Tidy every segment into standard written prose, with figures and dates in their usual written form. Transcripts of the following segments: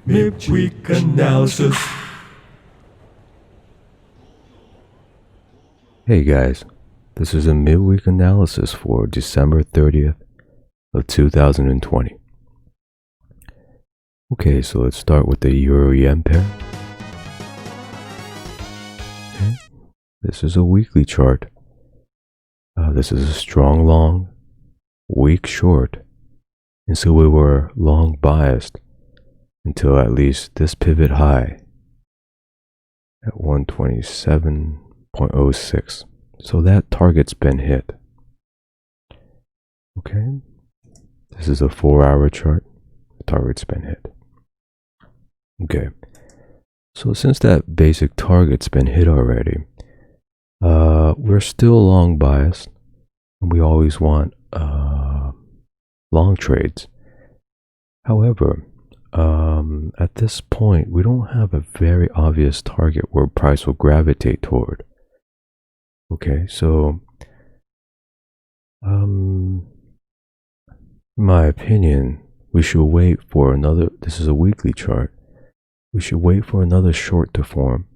Midweek Analysis. Hey guys, this is a midweek analysis for December 30th of 2020. Okay, so let's start with the Euro-Yen pair. Okay. This is a weekly chart. This is a strong long, weak short, and so we were long biased until at least this pivot high at 127.06. So that target's been hit. Okay, this is a 4-hour chart. The target's been hit. Okay, so since that basic target's been hit already, we're still long biased, and we always want long trades. However, at this point, we don't have a very obvious target where price will gravitate toward. Okay, so in my opinion, we should wait for another. This is a weekly chart. We should wait for another short to form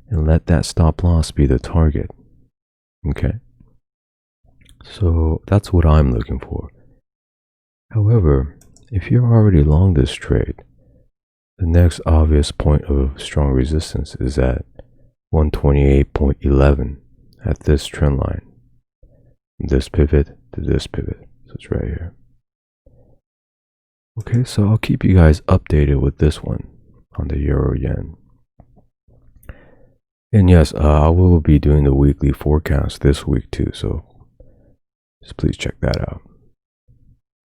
and let that stop loss be the target. Okay, so that's what I'm looking for. However, if you're already long this trade, the next obvious point of strong resistance is at 128.11 at this trend line. From this pivot to this pivot. So it's right here. Okay, so I'll keep you guys updated with this one on the Euro Yen. And yes, I will be doing the weekly forecast this week too, so just please check that out.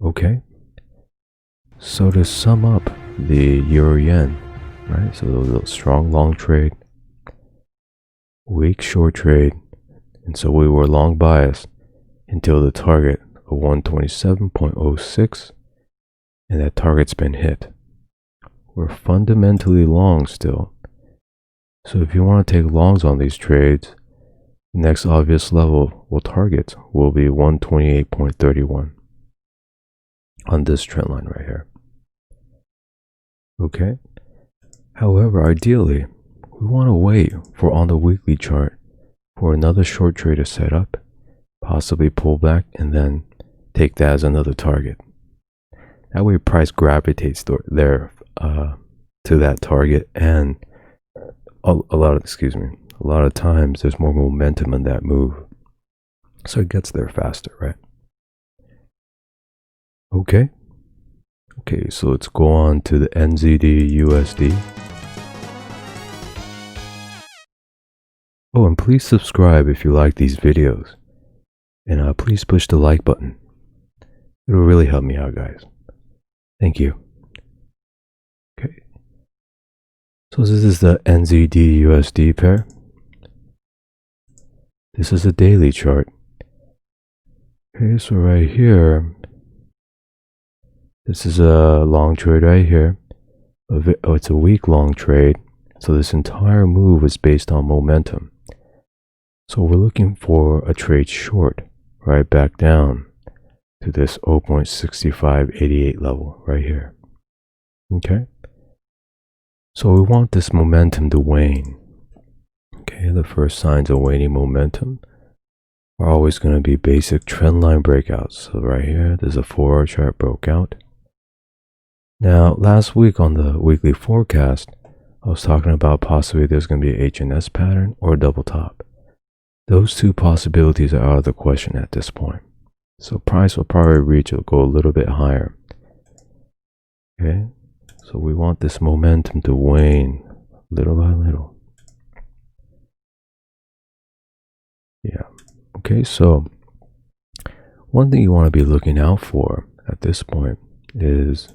Okay, so to sum up the Euro Yen, right? So a strong long trade, weak short trade, and so we were long biased until the target of 127.06, and that target's been hit. We're fundamentally long still. So if you want to take longs on these trades, the next obvious level we'll target will be 128.31 on this trend line right here. Okay. However, ideally, we want to wait for on the weekly chart for another short trade to set up, possibly pull back, and then take that as another target. That way price gravitates there to that target, and a lot of times there's more momentum in that move, so it gets there faster, right? Okay, so let's go on to the Nzdusd USD. Oh, and please subscribe if you like these videos, and please push the like button. It'll really help me out, guys. Thank you. Okay, so this is the Nzdusd USD pair. This is a daily chart. Okay, so right here, this is a long trade right here. Oh, it's a week long trade. So this entire move is based on momentum. So we're looking for a trade short right back down to this 0.6588 level right here. Okay, so we want this momentum to wane. Okay, the first signs of waning momentum are always going to be basic trend line breakouts. So right here, there's a 4-hour chart broke out. Now, last week on the weekly forecast, I was talking about possibly there's going to be an H&S pattern or a double top. Those two possibilities are out of the question at this point. So price will probably reach or go a little bit higher. Okay, so we want this momentum to wane little by little. Yeah, okay, so one thing you want to be looking out for at this point is,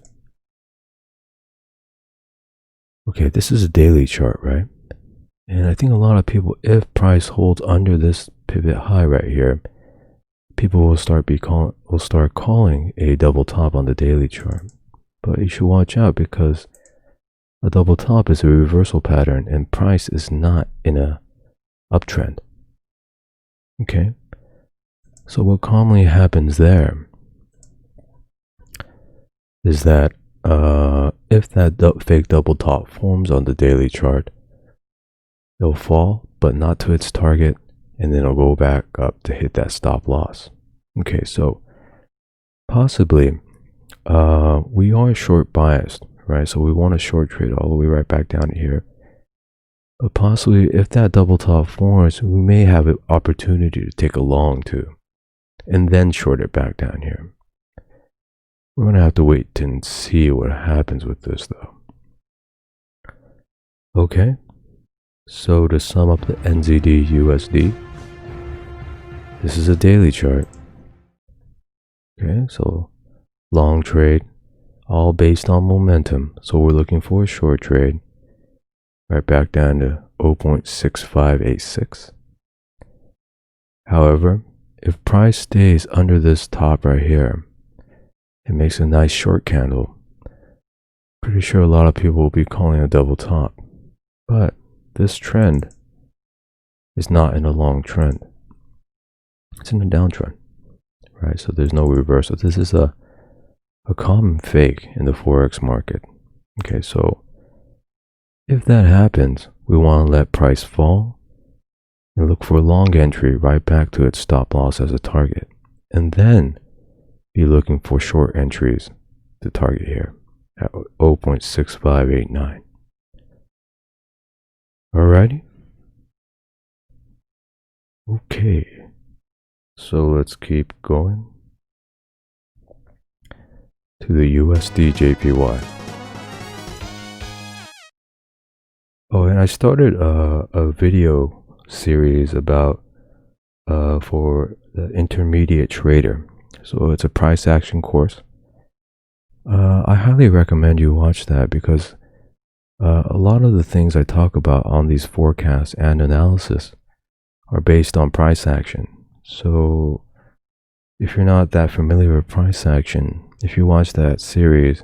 okay, this is a daily chart, right? And I think a lot of people, if price holds under this pivot high right here, people will start calling a double top on the daily chart. But you should watch out, because a double top is a reversal pattern and price is not in a uptrend. Okay, so what commonly happens there is that if that fake double top forms on the daily chart, it'll fall, but not to its target, and then it'll go back up to hit that stop loss. Okay, so possibly we are short biased, right? So we want a short trade all the way right back down to here. But possibly if that double top forms, we may have an opportunity to take a long too, and then short it back down here. We're going to have to wait and see what happens with this though. Okay, so to sum up the NZD USD, this is a daily chart. Okay, so long trade, all based on momentum. So we're looking for a short trade, right back down to 0.6586. However, if price stays under this top right here, it makes a nice short candle. Pretty sure a lot of people will be calling a double top. But this trend is not in a long trend. It's in a downtrend, right? So there's no reversal. This is a common fake in the Forex market. Okay, so if that happens, we want to let price fall and look for a long entry right back to its stop loss as a target. And then be looking for short entries to target here at 0.6589. Alrighty. Okay. So let's keep going to the USD JPY. Oh, and I started a video series about for the intermediate trader. So it's a price action course. I highly recommend you watch that because a lot of the things I talk about on these forecasts and analysis are based on price action. So if you're not that familiar with price action, if you watch that series,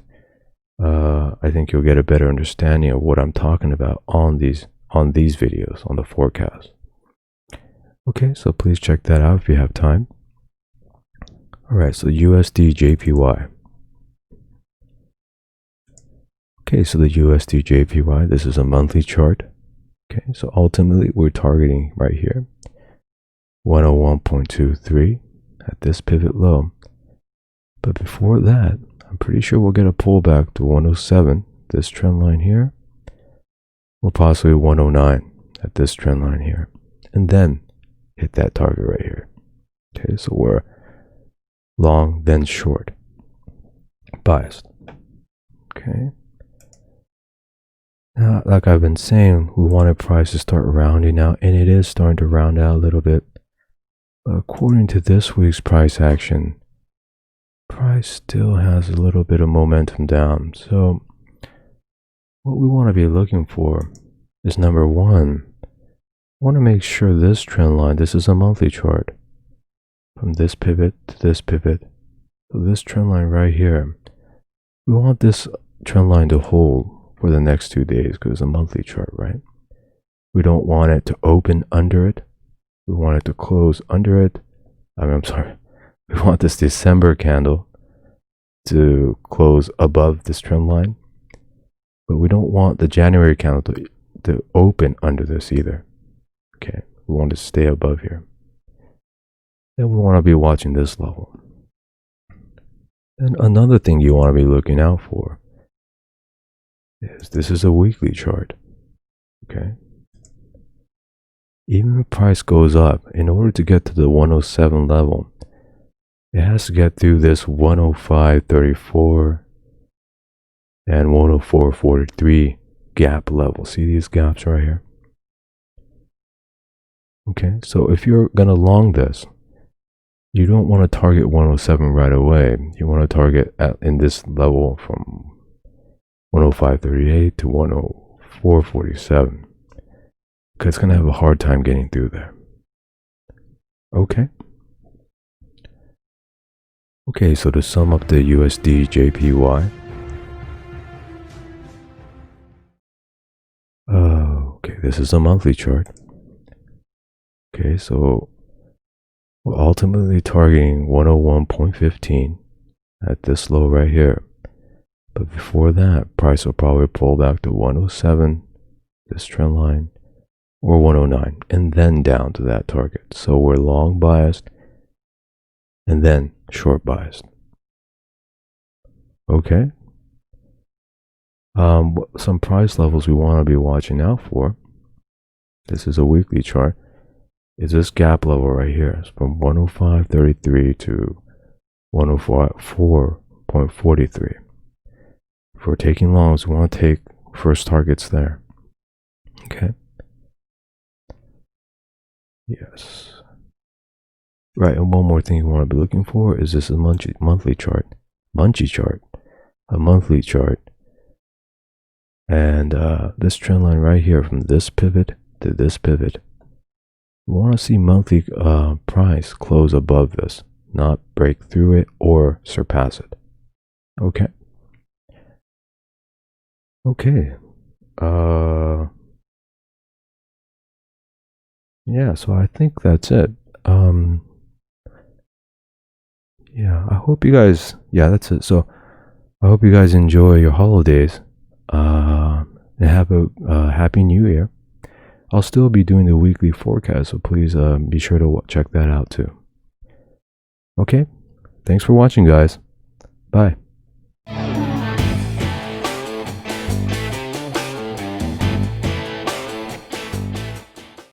I think you'll get a better understanding of what I'm talking about on these videos on the forecast. Okay, so please check that out if you have time. All right, so USD JPY. Okay, so the USD JPY, this is a monthly chart. Okay, so ultimately we're targeting right here, 101.23 at this pivot low. But before that, I'm pretty sure we'll get a pullback to 107, this trend line here, or possibly 109 at this trend line here, and then hit that target right here. Okay, so we're long, then short, biased. Okay. Now, like I've been saying, we wanted price to start rounding out, and it is starting to round out a little bit. But according to this week's price action, price still has a little bit of momentum down. So what we want to be looking for is number one, we want to make sure this trend line, this is a monthly chart, from this pivot to this pivot, so this trend line right here, we want this trend line to hold for the next 2 days because it's a monthly chart, right? We don't want it to open under it. We want it to close under it. I'm sorry. We want this December candle to close above this trend line, but we don't want the January candle to open under this either. Okay, we want to stay above here. Then we want to be watching this level. And another thing you want to be looking out for is this is a weekly chart. Okay, even if price goes up, in order to get to the 107 level, it has to get through this 105.34 and 104.43 gap level. See these gaps right here? Okay, so if you're gonna long this, you don't want to target 107 right away. You want to target in this level from 105.38 to 104.47. Because it's going to have a hard time getting through there. Okay. Okay, so to sum up the USD JPY. Okay, this is a monthly chart. Okay, so we're ultimately targeting 101.15 at this low right here. But before that, price will probably pull back to 107, this trend line, or 109, and then down to that target. So we're long biased and then short biased. Okay. Some price levels we want to be watching out for. This is a weekly chart. Is this gap level right here? It's from 105.33 to 104.43. If we're taking longs, we want to take first targets there. Okay. Yes. Right, and one more thing you want to be looking for is this monthly chart. A monthly chart. And this trend line right here, from this pivot to this pivot, we want to see monthly price close above this, not break through it or surpass it. Okay. Okay. Yeah, so I think that's it. Yeah, I hope you guys, that's it. So I hope you guys enjoy your holidays. And have a happy new year. I'll still be doing the weekly forecast, so please be sure to check that out too. Okay, thanks for watching, guys. Bye.